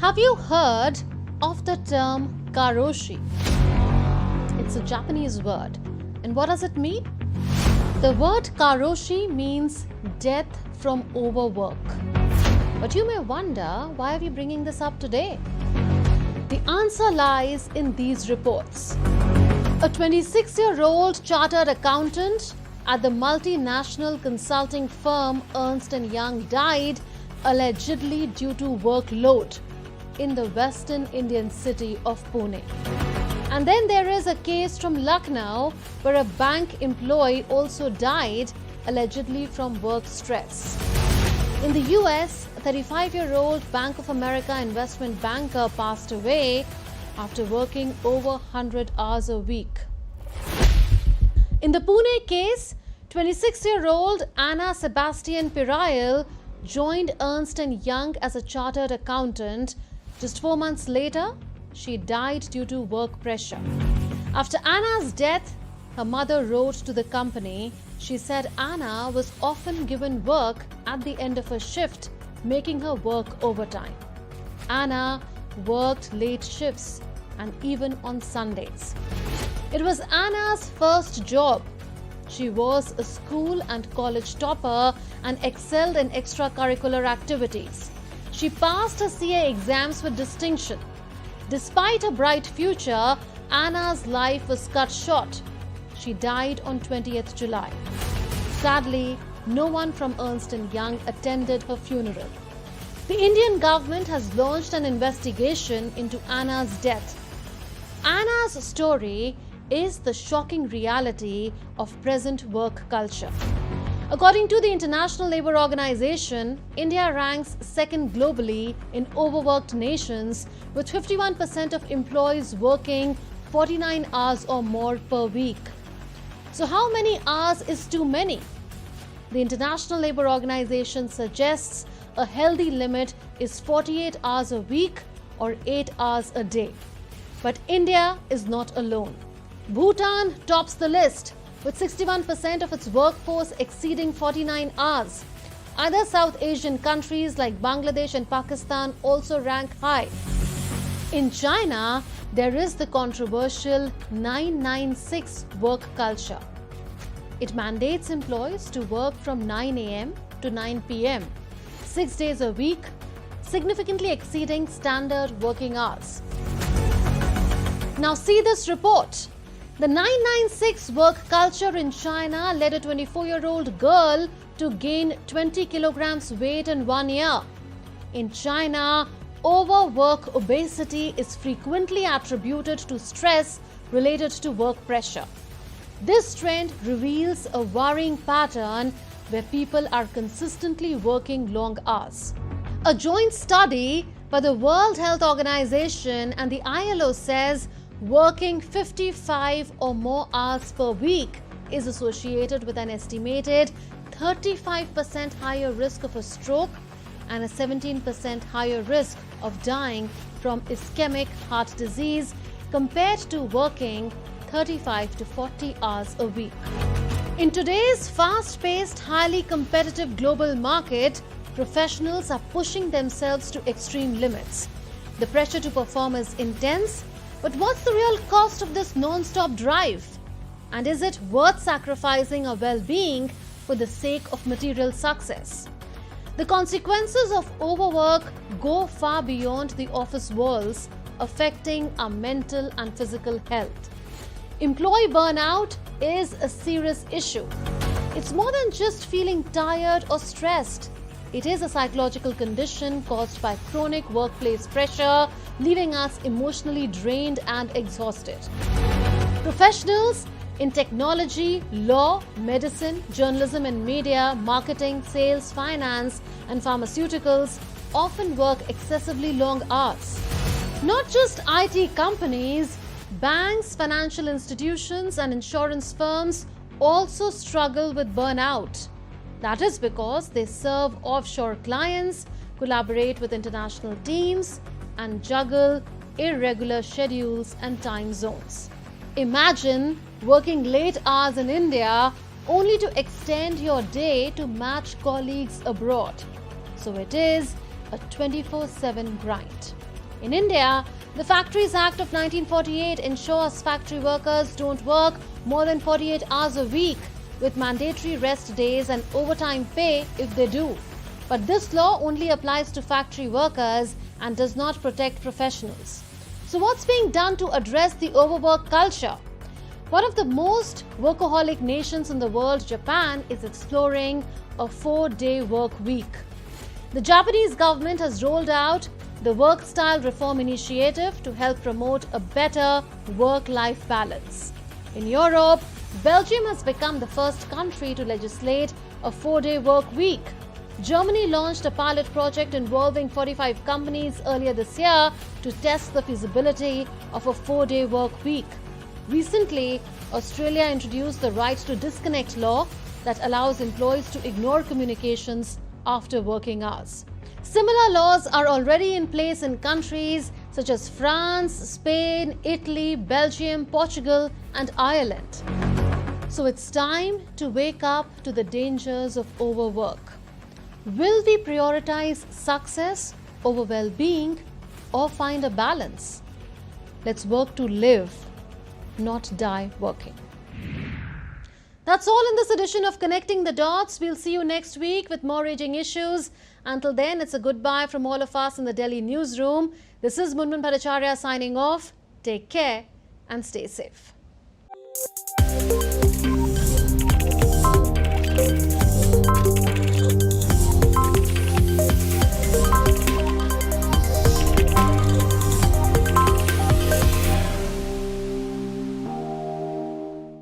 Have you heard of the term Karoshi? It's a Japanese word. And what does it mean? The word Karoshi means death from overwork. But you may wonder, why are we bringing this up today? The answer lies in these reports. A 26-year-old chartered accountant at the multinational consulting firm Ernst Young died allegedly due to workload in the western Indian city of Pune. And then there is a case from Lucknow where a bank employee also died allegedly from work stress. In the US, a 35-year-old Bank of America investment banker passed away after working over 100 hours a week. In the Pune case, 26-year-old Anna Sebastian Pirail joined Ernst Young as a chartered accountant. Just 4 months later, she died due to work pressure. After Anna's death, her mother wrote to the company. She said Anna was often given work at the end of her shift, making her work overtime. Anna worked late shifts and even on Sundays. It was Anna's first job. She was a school and college topper and excelled in extracurricular activities. She passed her CA exams with distinction. Despite a bright future, Anna's life was cut short. She died on 20th July. Sadly, no one from Ernst Young attended her funeral. The Indian government has launched an investigation into Anna's death. Anna's story is the shocking reality of present work culture. According to the International Labour Organization, India ranks second globally in overworked nations, with 51% of employees working 49 hours or more per week. So how many hours is too many? The International Labour Organization suggests a healthy limit is 48 hours a week or 8 hours a day. But India is not alone. Bhutan tops the list, with 61% of its workforce exceeding 49 hours. Other South Asian countries like Bangladesh and Pakistan also rank high. In China, there is the controversial 996 work culture. It mandates employees to work from 9 a.m. to 9 p.m., 6 days a week, significantly exceeding standard working hours. Now see this report. The 996 work culture in China led a 24-year-old girl to gain 20 kilograms weight in 1 year. In China, overwork obesity is frequently attributed to stress related to work pressure. This trend reveals a worrying pattern where people are consistently working long hours. A joint study by the World Health Organization and the ILO says working 55 or more hours per week is associated with an estimated 35% higher risk of a stroke and a 17% higher risk of dying from ischemic heart disease compared to working 35 to 40 hours a week. In today's fast-paced, highly competitive global market, professionals are pushing themselves to extreme limits. The pressure to perform is intense. But what's the real cost of this non-stop drive? And is it worth sacrificing our well-being for the sake of material success? The consequences of overwork go far beyond the office walls, affecting our mental and physical health. Employee burnout is a serious issue. It's more than just feeling tired or stressed. It is a psychological condition caused by chronic workplace pressure, leaving us emotionally drained and exhausted. Professionals in technology, law, medicine, journalism and media, marketing, sales, finance, and pharmaceuticals often work excessively long hours. Not just IT companies, banks, financial institutions, and insurance firms also struggle with burnout. That is because they serve offshore clients, collaborate with international teams, and juggle irregular schedules and time zones. Imagine working late hours in India only to extend your day to match colleagues abroad. So it is a 24/7 grind. In India, the Factories Act of 1948 ensures factory workers don't work more than 48 hours a week, with mandatory rest days and overtime pay if they do. But this law only applies to factory workers and does not protect professionals. So what's being done to address the overwork culture? One of the most workaholic nations in the world, Japan, is exploring a 4-day work week. The Japanese government has rolled out the Work Style Reform Initiative to help promote a better work-life balance. In Europe, Belgium has become the first country to legislate a 4-day work week. Germany launched a pilot project involving 45 companies earlier this year to test the feasibility of a 4-day work week. Recently, Australia introduced the right to disconnect law that allows employees to ignore communications after working hours. Similar laws are already in place in countries such as France, Spain, Italy, Belgium, Portugal, and Ireland. So it's time to wake up to the dangers of overwork. Will we prioritize success over well-being or find a balance? Let's work to live, not die working. That's all in this edition of Connecting the Dots. We'll see you next week with more raging issues. Until then, it's a goodbye from all of us in the Delhi newsroom. This is Munmun Bhattacharya signing off. Take care and stay safe.